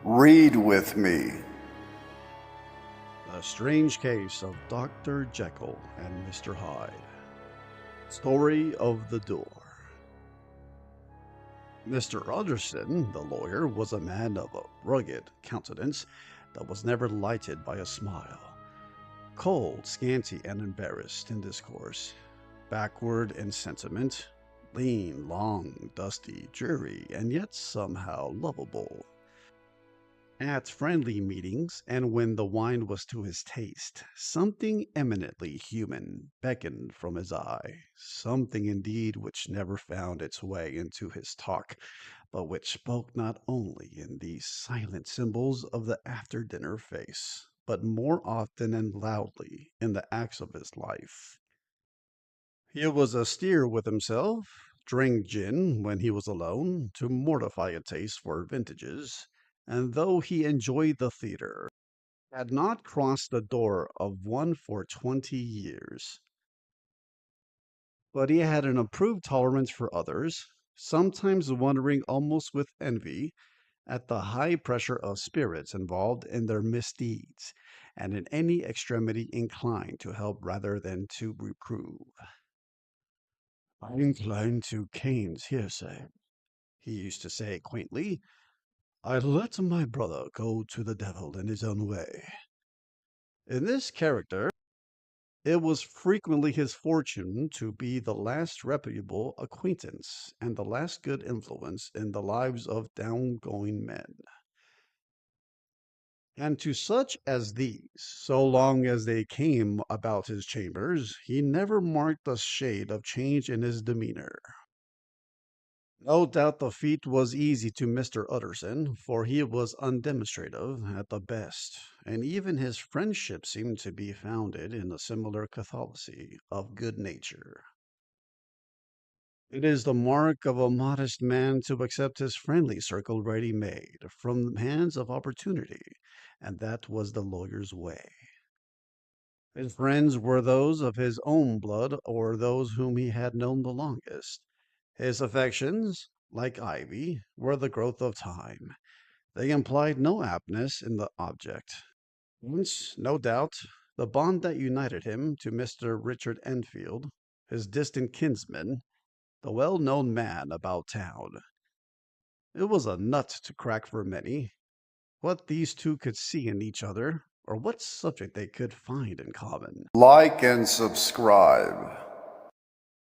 Read with me. The Strange Case of Dr. Jekyll and Mr. Hyde. Story of the Door. Mr. Utterson, the lawyer, was a man of a rugged countenance that was never lighted by a smile. Cold, scanty, and embarrassed in discourse, backward in sentiment, lean, long, dusty, dreary, and yet somehow lovable. At friendly meetings, and when the wine was to his taste, something eminently human beckoned from his eye, something indeed which never found its way into his talk, but which spoke not only in these silent symbols of the after-dinner face, but more often and loudly in the acts of his life. He was austere with himself, drank gin when he was alone, to mortify a taste for vintages, and though he enjoyed the theatre, had not crossed the door of one for 20 years. But he had an approved tolerance for others, sometimes wondering almost with envy at the high pressure of spirits involved in their misdeeds, and in any extremity inclined to help rather than to reprove. I incline to Cain's hearsay, he used to say quaintly. I let my brother go to the devil in his own way. In this character, it was frequently his fortune to be the last reputable acquaintance and the last good influence in the lives of down-going men. And to such as these, so long as they came about his chambers, he never marked a shade of change in his demeanor. No doubt the feat was easy to Mr. Utterson, for he was undemonstrative at the best, and even his friendship seemed to be founded in a similar catholicity of good nature. It is the mark of a modest man to accept his friendly circle ready-made from the hands of opportunity, and that was the lawyer's way. His friends were those of his own blood or those whom he had known the longest. His affections, like ivy, were the growth of time. They implied no aptness in the object. Once, no doubt, the bond that united him to Mr. Richard Enfield, his distant kinsman, the well-known man about town. It was a nut to crack for many, what these two could see in each other, or what subject they could find in common. Like and subscribe.